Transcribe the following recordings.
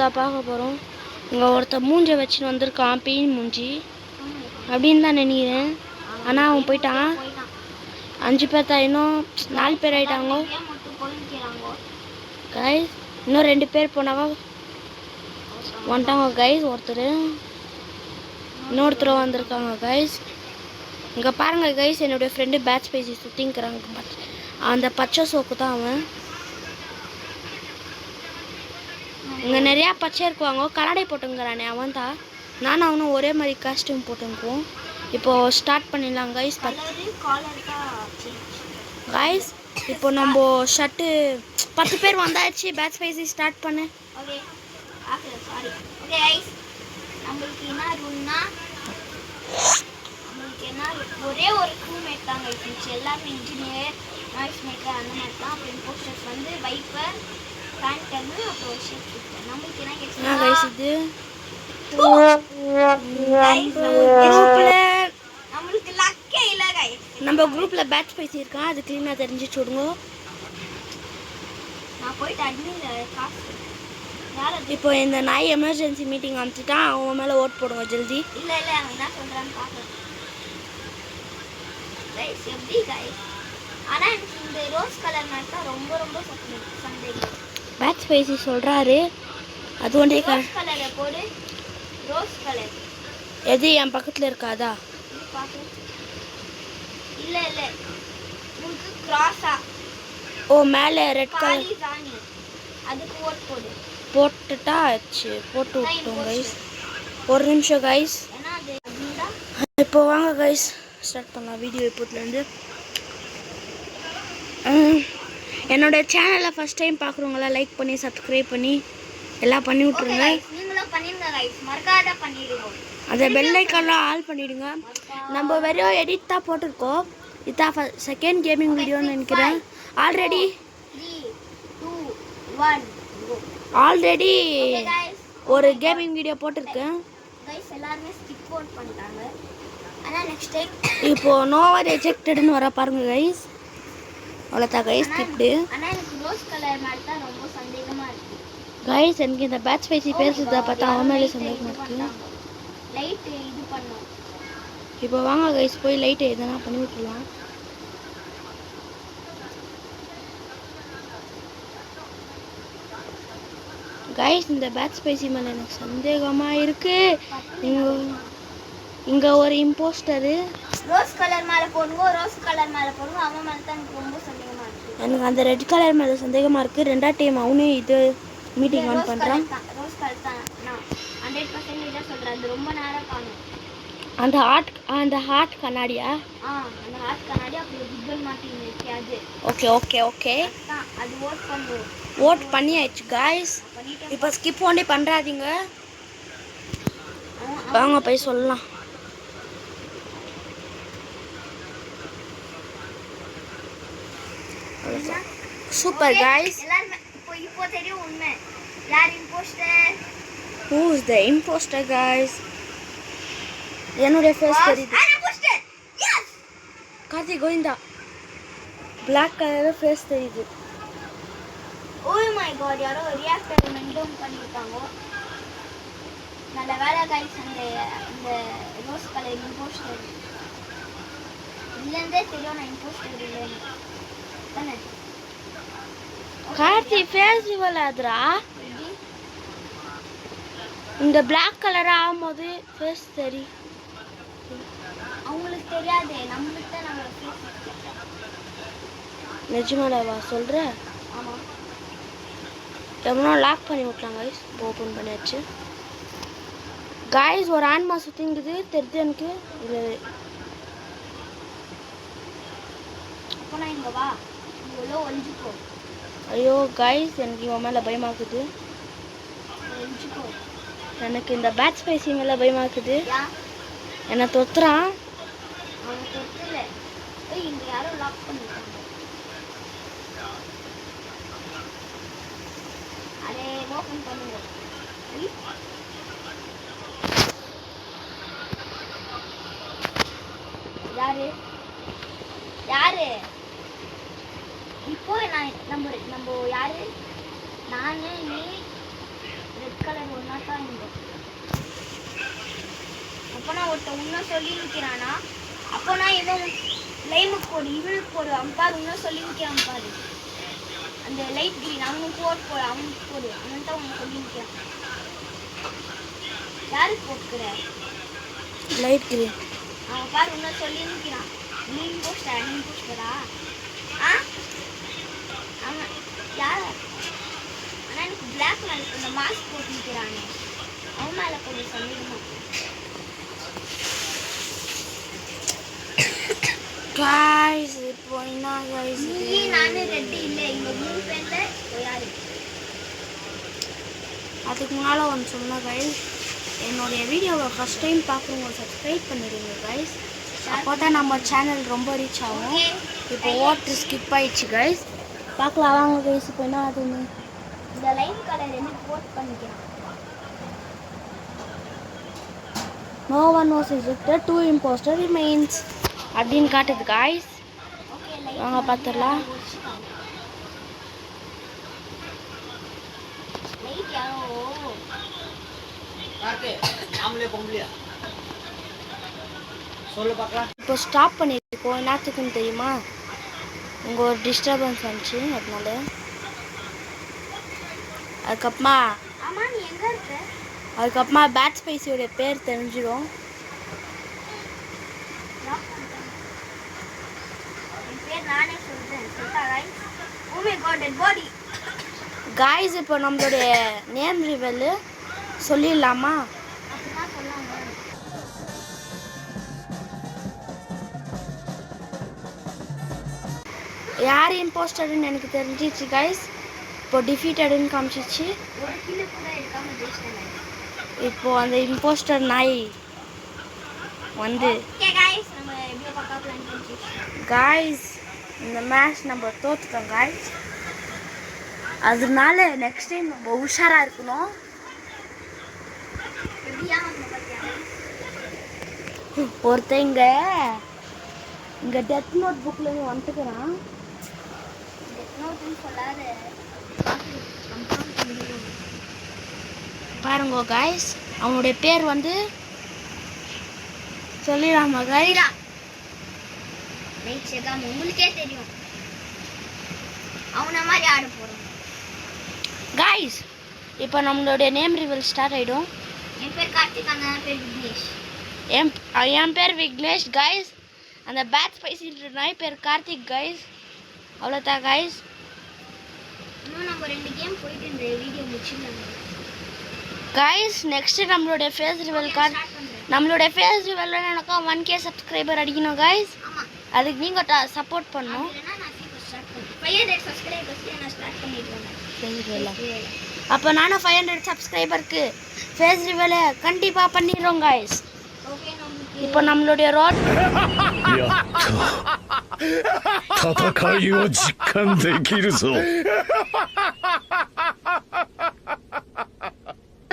தான் பார்க்க போகிறோம். இங்கே ஒருத்தர் மூஞ்சை வச்சுன்னு வந்திருக்கான், பெயின் மூஞ்சி அப்படின்னு தான் நினைக்கிறேன். ஆனால் அவன் போயிட்டான். 5 பேர் தான், இன்னும் 4 பேர் ஆகிட்டாங்க கைஸ். இன்னும் 2 பேர் போனாங்க வந்துட்டாங்க கைஸ். இன்னொருத்தர் வந்திருக்காங்க கைஸ். இங்கே பாருங்கள் கைஸ், என்னுடைய ஃப்ரெண்டு பேட்ச் பேசி சுற்றிங்கிறாங்க. அந்த பச்சை சோக்கு தான் அவன். இங்கே நிறையா பச்சை இருக்குவாங்க. கண்ணாடி போட்டுங்கிறானே அவன் தான். நானும் அவனும் ஒரே மாதிரி காஸ்டியூம் போட்டுக்குவோம். இப்போது ஸ்டார்ட் பண்ணிடலாம் கைஸ். கைஸ் இப்போ நம்ம ஷர்ட்டு 10 பேர் வந்தாச்சு. பேட்ச் பேசி ஸ்டார்ட் பண்ணு. நம்மளுக்கு என்ன ரூல்னா, நம்மளுக்கு என்ன ஒரே ஒரு ரூம்மேட் தான் கைஸ். எல்லாமே இன்ஜினியர், நாய்ஸ் மேக்கர் அந்த மாதிரி தான். அப்புறம் இம்போஸ்டர்ஸ் வந்து வைப்பர், பேண்டர்னு, அப்புறம் ஒரு ஷேப் கொடுத்தேன். நம்மளுக்கு என்ன கேட்குறேன் கைஸ், இது நம்மளுக்கு லக்கே இல்லை கைஸ். நம்ம குரூப்பில் பேட்ச் பேசி இருக்கான், அது க்ளீனாக தெரிஞ்சிச்சு விடுங்க. நான் போயிட்டு அட்மினில் காசு இப்போ இந்த நாய் எமர்ஜென்சி மீட்டிங் அனுப்பிச்சிட்டான். அவன் மேலே ஓட் போடுங்க ஜல்தி. இல்லை அவன் என்ன சொல்கிறான்னு பார்க்கலாம் கைஸ். எப்படி கைஸ்? ஆனால் எனக்கு இந்த ரோஸ் கலர் மேட்ச் தான் ரொம்ப சந்தேகம். பேட்ச் பேசி சொல்கிறாரு. அது ஒன்றே ரோஸ் கலரை போடு. ரோஸ் கலர் எது என் பக்கத்தில் இருக்காதா? இல்லை உங்களுக்கு கிராஸா? ஓ மேலே ரெட் கலர் அதுக்கு ஓட் போடு. போட்டுட்டா ஆச்சு. போட்டு விட்டோம் கைஸ். ஒரு நிமிஷம் கைஸ். இப்போ வாங்க கைஸ் ஸ்டார்ட் பண்ணலாம் வீடியோ. இப்போதுலேருந்து என்னோட சேனலை ஃபஸ்ட் டைம் பார்க்குறவங்களாம் லைக் பண்ணி சப்ஸ்கிரைப் பண்ணி எல்லாம் பண்ணி விட்ருங்க. அந்த பெல் ஐக்கான்லாம் ஆல் பண்ணிவிடுங்க. நம்ம வெறும் எடிட் தான் போட்டிருக்கோம். இதுதான் செகண்ட் கேமிங் வீடியோன்னு நினைக்கிறேன். ஆல்ரெடி ஒரு கேமிங் வீடியோ போட்டிருக்கேன். இப்போ நோவா ரிஜெக்டட்னு வர பாருங்க கைஸ். அவ்வளோதான் கைஸ் ஸ்கிப்டு. கைஸ் எனக்கு இந்த பேட்ச் பேசி பேசுறத பார்த்தா அவன் மேலே சந்தேகமாக இருக்கு. இப்போ வாங்க கைஸ் போய் லைட்டு எதனா பண்ணி விட்டுருலாம். கைஸ் இந்த பேட்ச் பேசி மேலே எனக்கு சந்தேகமாக இருக்கு. இங்கே ஒரு இம்போஸ்டரு ரோஸ் கலர் மேலே போடுங்க. அவன் மேலே தான் எனக்கு ரொம்ப சந்தேகமாக இருக்குது. எனக்கு அந்த ரெட் கலர் மேலே சந்தேகமாக இருக்குது. 2ஆம் டைம் அவனும் இது மீட்டிங் ஆன் பண்ணுறான். ரோஸ் கலர் தான் நான் 100% இதான் சொல்கிறேன். அது ரொம்ப நேரம் காணும். அந்த ஹார்ட் கண்ணாடியா? அந்த ஹார்ட் கண்ணாடி அப்புறம் குட்பல் மாட்டிங் இருக்கு அது. ஓகே அது ஓட் பண்ணுவோம். ஓட் பண்ணியாச்சு கைஸ். இப்போ ஸ்கிப் ஒன்றே பண்ணுறாதீங்க. வாங்க போய் சொல்லலாம். Super guys. இப்போ தெரியும் உண்மை. யார் imposter? Who is the imposter guys? என்னோட ஃபேஸ் தெரியுது. Yes Karthi Govinda. Black colour face தெரியுது. ஓ மை காட், யாரோ ரியாக்டர் மென்டோம் பண்ணிருக்காங்க. நல்ல வேலை கைஸ். அந்த ரோஸ் கலர் இம்போஸ்டர் இல்லைன்றே தெரியும். நான் இம்போஸ்டர் இல்லைன்னு தானே. கார்த்தி ஃபேஸ் இவளாதுரா. இந்த Black கலர் ஆகும்போது ஃபேஸ் தெரியும். அவங்களுக்கு தெரியாது, நம்மளுக்கு தான் நம்ம ஃபேஸ். நிஜமாடாவா சொல்கிற? ஆமாம். எவ்வளோ லாக் பண்ணி விட்லாம் கைஸ். ஓப்பன் பண்ணியாச்சு கைஸ். ஒரு ஆன்மா சுற்றிங்குது தெரியுது எனக்கு. இது அப்போ நான் இங்கே வா, இவ்வளோ ஒழிஞ்சுக்கோ. ஐயோ கைஸ் எனக்கு இவன் மேலே பயமாக்குது. ஒழிஞ்சுக்கோ. எனக்கு இந்த பேட்ச் பேசி மேலே பயமாக்குது. என்னை தொத்துறான். அவனை தொத்துல இங்கே யாரோ லாக் பண்ணிருக்காங்க. அதே ஓப்பன் பண்ணுங்க. யாரு இப்போ நம்ம யாரு? நான், நீ, லைட் கலர் ஒன்றா தான் இருந்தோம். அப்போ நான் ஒருத்தன் இன்னும் சொல்லி நிற்கிறானா, அப்போ நான் ஏதோ லைமுக்கு போடு இவனுக்கு போடு அம்பாரு இன்னும் சொல்லி நிற்கிறான் பாரு. அந்த லைட் கிரீன் அவனுக்கு போடு அவனுக்கு போடு அவன் தான் அவனுக்கு சொல்லி நிற்கிறான். யாருக்கு போட்டுக்கிற லைட் கிரீன் அவன் பாரு இன்னும் சொல்லி நிற்கிறான். நீ போஸ்டரா ஆ அவன் யார்? ஆனால் எனக்கு பிளாக் மேலே இந்த மாஸ்க் போட்டு நிற்கிறானே அவன் மேலே கொஞ்சம் சந்தேகமா. காய்ஸ் இப்போ என்ன காய்ஸ் நீ நானும் ரெட்டு இல்லை இங்கே 3 பேரில் யாரு? அதுக்கு முன்னால் ஒன்று சொன்னேன் கைஸ், என்னுடைய வீடியோவை ஃபஸ்ட் டைம் பார்க்குறவங்க சப்ஸ்கிரைப் பண்ணிடுங்க கைஸ். அப்போ தான் நம்ம சேனல் ரொம்ப ரீச் ஆகும். இப்போ ஓட்டு ஸ்கிப் ஆயிடுச்சு கைஸ். பார்க்கலாம் வாங்க கைஸ். இப்போ என்ன ஆகுதுன்னு இந்த லைன் கலர் என்ன போட் பண்ணிக்கிறான். No one was rejected, 2 imposter remains அப்படின்னு காட்டுது கைஸ். வாங்க பார்த்துடலாம். லைட் யாரோ இப்போ ஸ்டாப் பண்ணியிருக்கோம். என்னத்துக்குன்னு தெரியுமா? உங்கள் ஒரு டிஸ்டர்பன்ஸ் வந்துச்சு அதனால. அதுக்கப்புறமா ஆமா நீ எங்க இருக்க? அதுக்கப்புறமா பேட் ஸ்பைஸியோட பேர் தெரிஞ்சிடும். என் பேர் நானே சொல்றேன். Oh my god dead body. Guys இப்போ நம்மளுடைய நேம் ரிவல் சொல்லிடலாமா? அப்படிதான் சொல்லாங்க. யார் இம்போஸ்டர்னு எனக்கு தெரிஞ்சிச்சு கைஸ். இப்போ டிஃபீட்டடுன்னு காமிச்சிச்சு. ஒரு கிலோ கூட எடுக்காம ஜெயிச்சிட்டாங்க. இப்போ அந்த இம்போஸ்டர் நாய் வந்து ஓகே गाइस நம்ம எப்படியோ பக்கா பிளான் பண்ணிச்சு. காய்ஸ் இந்த மேட்ச் நம்ம தோத்துட்டோம் காய்ஸ். அதனால நெக்ஸ்ட் டைம் நம்ம உஷாராக இருக்கணும். எப்படியா நம்ம பத்தியா ஒருத்தன் இங்கே டெத் நோட் புக்கில் வந்துட்டுக்கிறான். டெத் நோட்னு சொல்லாத கன்ஃபார்ம் பண்ணிடுவோம். பாருங்க காய்ஸ், அவனுடைய பேர் வந்து சொல்லிடலாமா கைரா? நைட் செகாம உங்களுக்கே தெரியும் அவனை மாதிரி ஆட போகிறோம். காய்ஸ் இப்போ நம்மளுடைய நேம் ரிவல் ஸ்டார்ட் ஆகிடும். என் பேர் கார்த்திக், அந்த பேர் விக்னேஷ். என் பேர் விக்னேஷ் காய்ஸ். அந்த பேட் ஸ்பைசி நாய் பேர் கார்த்திக் காய்ஸ். அவ்வளோதான் காய்ஸ். இன்னும் நம்ம 2 கேம் போயிட்டு இந்த வீடியோ முடிச்சிடலாம் காய்ஸ். நெக்ஸ்ட்டு நம்மளுடைய ஃபேஸ் ரிவல் கார்டு. நம்மளுடைய ஃபேஸ் ரிவல் எனக்கா 1K சப்ஸ்கிரைபர் அடிக்கணும் காய்ஸ். ஆமாம், அதுக்கு நீங்கள் சப்போர்ட் பண்ணணும். இல்லைன்னா நான் சீக்கிரம் ஸ்டார்ட் பண்ணுறேன். 500 சப்ஸ்கிரைபர்ஸ்லேயே நான் ஸ்டார்ட் பண்ணிடுவேன். ஃபேஸ் ரிவல் அப்போ நானும் 500 சப்ஸ்கிரைபருக்கு ஃபேஸ் ரிவலை கண்டிப்பாக பண்ணிடுறோம் காய்ஸ். ஓகே நமக்கு இப்போ நம்மளுடைய ரோட் 戦いを実感できるぞ。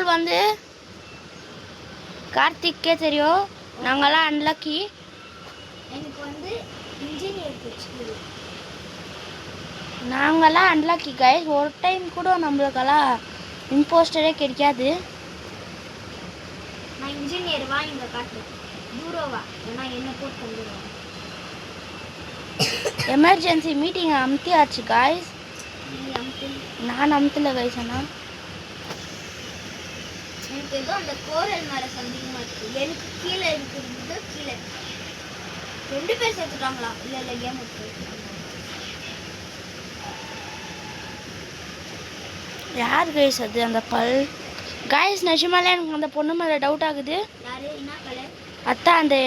வந்து கார்த்திக்கே தெரியும். நாங்களாம் அன்லக்கி. எனக்கு வந்து இன்ஜினியர் பிடிச்சிருக்கு. நாங்களாம் அன்லக்கி கைஸ். ஒரு டைம் கூட நம்மளுக்கெல்லாம் இம்போஸ்டரே கிடைக்காது. நான் இன்ஜினியர் வா இங்கே காட்டுறேன். தூரவா ஏன்னா என்ன போட்டு வந்துடுவேன். எமர்ஜென்சி மீட்டிங் அமுத்தியாச்சு காய்ஸ். நீ அமுக்கு. நான் அமுத்தல கைஸ். ஆனால் எனக்கு ஏதோ அந்த கோரல் மேலே சந்தேகமாக இருக்குது. எனக்கு கீழே இருக்கிறது கீழே 2 பேர் சேர்த்துட்டாங்களா? இல்லை கேம் விட்டு யார் கைஸ் அது? அந்த பல் காய்ஸ். நிஜமாலே எனக்கு அந்த பொண்ணு மேலே டவுட் ஆகுது. யாரு என்ன கலர்? அதான் அந்த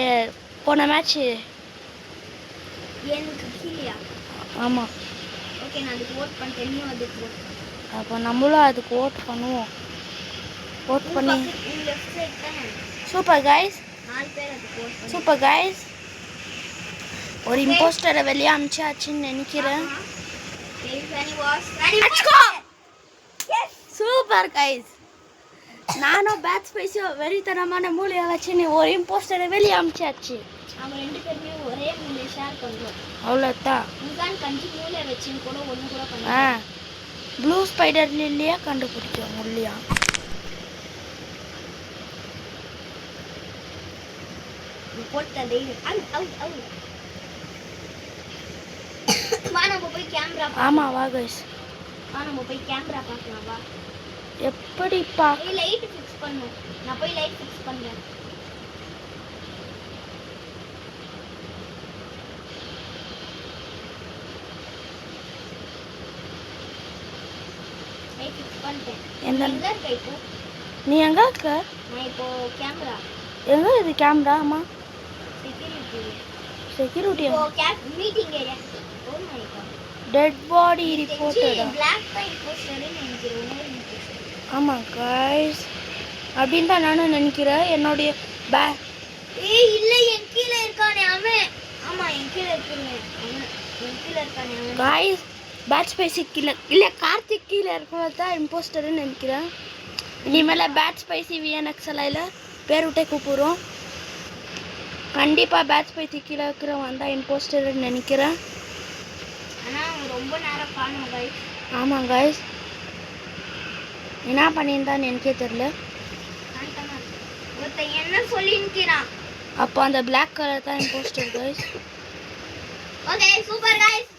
போன மேட்ச்சு. எனக்கு கீழேயா? ஆமாம். ஓகே நான் அதுக்கு ஓட் பண்ணிட்டேன். நீயும் அதுக்கு ஓட் பண்ணு. அப்போ நம்மளும் அதுக்கு ஓட் பண்ணுவோம். ஓட் பண்ணி லெஃப்ட் சைட் தானே. Super guys. 4 பேர் அதுக்கு ஓட் பண்ணு. Super guys. ஒரு இம்போஸ்டரை வெளியே அமிச்சாச்சுன்னு நினைக்கிறேன். Super guys. நானும் பேட் ஸ்பைஸியோ வெறித்தனமான மூளையை வச்சு ஒரு இம்போஸ்டரை வெளியே அமிச்சாச்சு. அவங்க 2 பேருமே ஒரே மூலையை ஷேர் பண்ணுறோம். அவ்வளோதான். முகான் கஞ்சி மூளை வச்சுன்னு கூட ஒன்று கூட பண்ணுவோம். ப்ளூ ஸ்பைடர் லில்லியா கண்டுபிடிச்சோம் இல்லையா? போட்டது வா நம்ம போய் கேமரா ஆமாம் வா கைஸ். வா நம்ம போய் கேமரா பார்க்கலாம் வா. எப்படிப்பா? லைட் ஃபிக்ஸ் பண்ணு. நான் போய் லைட் ஃபிக்ஸ் பண்றேன். லைட் ஃபிக்ஸ் பண்ணிட்டேன். என்ன? எங்க இருக்க இப்போ? நீ எங்க இருக்க? நான் இப்போ கேமரா எங்க இது கேமரா? ஆமாம் செக்யூரிட்டி செக்யூரிட்டி. இப்போ meeting area. Oh my god. Dead body ரிப்போர்ட்டடா? பிளாக் பாயிண்ட் போஸ்டர்னு நினைக்கிறேன். ஆமாம் கைஸ், அப்படின்னு தான் நானும் நினைக்கிறேன். என்னுடைய ஏய் இல்ல என் கீழே இருக்கானே அவன். ஆமா என் கீழே இருக்கானே அவன். என் கீழே இருக்கானே அவன். கைஸ் பேட் ஸ்பைசி கீழே இல்லை, கார்த்திக் கீழே இருக்கிறது தான் இம்போஸ்டர்னு நினைக்கிறேன். இனிமேல் பேட் ஸ்பைசி விஎன்எக்ஸ்எல் இல்லை பேர் விட்டே கூப்பிடுறோம். கண்டிப்பாக பேட் ஸ்பைசி கீழே இருக்கிறவன் தான் இம்போஸ்டர்னு நினைக்கிறேன். ஆனால் அவன் ரொம்ப நேரம் காணும் கைஸ். ஆமாம் கைஸ், என்ன பண்ணியிருந்தான்னு எனக்கே தெரில. ஒருத்தன் என்ன சொல்லின்னுக்கிறான். அப்போ அந்த பிளாக் கலர் தான் impostor guys. Okay super guys.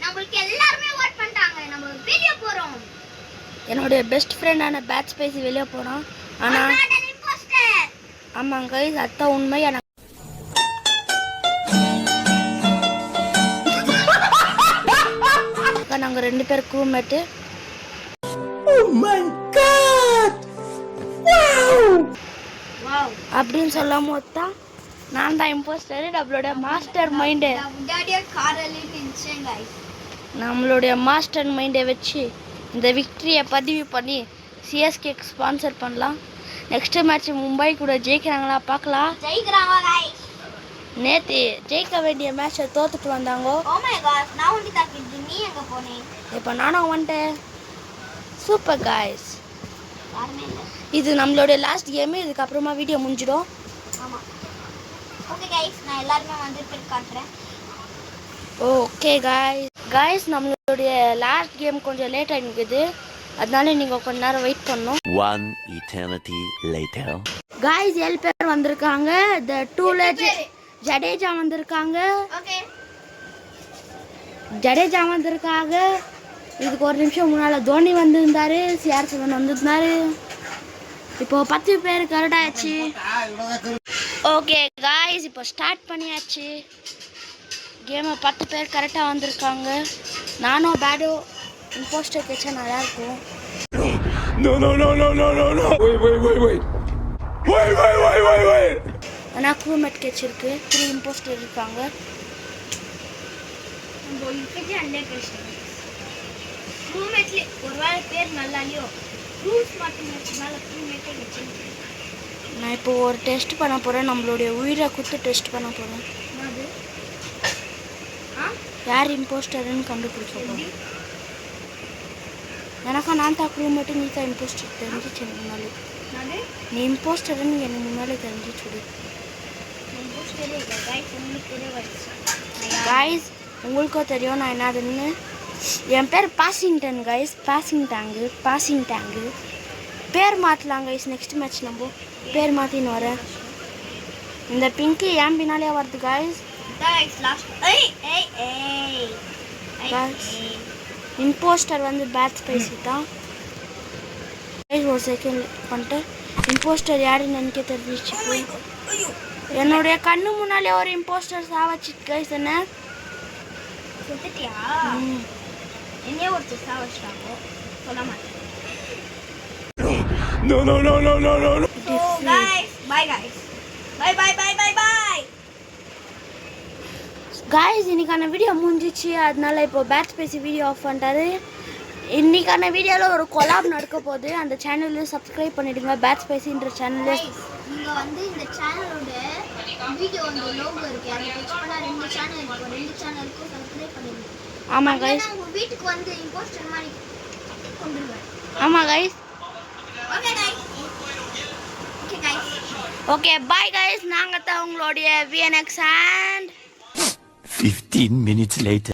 நம்மளுக்கு எல்லாரும் ஓட் பண்ணிட்டாங்க. நம்ம வெளிய போறோம். என்னுடைய பெஸ்ட் ஃப்ரெண்டான பேட் ஸ்பைசி வெளியே போகிறான். ஆனால் ஆமாம் கைஸ், அதான் உண்மை. எனக்கு நாங்கள் 2 பேர் ரூம்மேட்டு. அப்படின்னு சொல்லும் போது தான் நான் தான் இம்போஸ்டர். நம்மளுடைய மாஸ்டர் மைண்டை வச்சு இந்த விக்டரியை பதிவு பண்ணி சிஎஸ்கேக்கு ஸ்பான்சர் பண்ணலாம். நெக்ஸ்ட் மேட்ச் மும்பை கூட ஜெயிக்கிறாங்களா பார்க்கலாம். நேற்று ஜெயிக்க வேண்டிய மேட்சை தோத்துட்டு வந்தாங்க. இப்போ நானும் வந்துட்டேன். சூப்பர் காய்ஸ், இது நம்மளுடைய லாஸ்ட் கேமு. இதுக்கப்புறமா வீடியோ முடிஞ்சிடும். ஓகே காய்ஸ், நம்மளுடைய லாஸ்ட் கேம் கொஞ்சம் லேட் ஆகிக்குது. அதனால நீங்கள் கொஞ்ச நேரம் வெயிட் பண்ணணும். One eternity later. காய்ஸ் 7 பேர் வந்திருக்காங்க. ஜடேஜா வந்திருக்காங்க. இதுக்கு ஒரு நிமிஷம் முன்னால் தோனி வந்திருந்தாரு. CR7 வந்திருந்தாரு. இப்போ 10 பேர் கரெக்டாக ஆச்சு. ஓகே காய்ஸ், இப்போ ஸ்டார்ட் பண்ணியாச்சு கேமை. 10 பேர் கரெக்டாக வந்திருக்காங்க. நானும் பேடோ இம்போஸ்டர் கேச்சா நல்லாயிருக்கும். ஆனால் க்ரூமேட் கேச்சிருக்கு. 3 இம்போஸ்டர் இருக்காங்க. நான் இப்போ ஒரு டெஸ்ட் பண்ண போகிறேன். நம்மளுடைய உயிரை கொடுத்து டெஸ்ட் பண்ண போகிறேன். யார் இம்போஸ்டர்னு கண்டுபிடிக்க போகிறேன். எனக்கா நான் தான் க்ரூமேட்டு, நீ தான் இம்போஸ்டர் தெரிஞ்சிச்சு எனக்கு முன்னாடி. நீ இம்போஸ்டர்னு எனக்கு முன்னாடி தெரிஞ்சிச்சுடு. காய்ஸ் உங்களுக்கும் தெரியும் நான் என்னதுன்னு. என் பேர் பாசிங்டன் கைஸ். Passing tank. பேர் மாற்றலாம் கைஸ். நெக்ஸ்ட் மேட்ச் நம்ம பேர் மாற்றின்னு வரேன். இந்த பிங்க்கு ஏன் பின்னாலே வருது கைஸ். இம்போஸ்டர் வந்து பேட் ஸ்பைசி தான். ஒரு செகண்ட் பண்ணிட்டு இம்போஸ்டர் யாருன்னு எனக்கு தெரிஞ்சிச்சு. என்னுடைய கண்ணு முன்னாலே ஒரு இம்போஸ்டர் சாவச்சு கைஸ். என்ன என்னையே ஒருத்தர் சாவச்சிட்டாங்க. சொல்ல மாட்டேன். காய்ஸ் இன்னைக்கான வீடியோ முடிஞ்சிச்சு. அதனால இப்போ பேட் ஸ்பைசி வீடியோ ஆஃப் பண்ணிட்டாரு. இன்னைக்கான வீடியோவில் ஒரு கொலாப் நடக்க போகுது. அந்த சேனலில் சப்ஸ்கிரைப் பண்ணிடுங்க. பேட் ஸ்பைசின்ற சேனலில் நீங்கள் வந்து இந்த சேனலோட வீடியோ வந்து லோகோ இருக்குது. அதை டச் பண்ணால் 2 சேனல் இருக்கும். 2 சேனலுக்கும் சப்ஸ்கிரைப் பண்ணிடுங்க. ஆமாம் கைஸ். உங்கள் வீட்டுக்கு வந்து இம்போஸ்டர் மாதிரி கொண்டுருவேன். ஆமாம் கைஸ். Okay bye guys. நாங்கள் தான் உங்களுடைய VNX and 15 minutes later.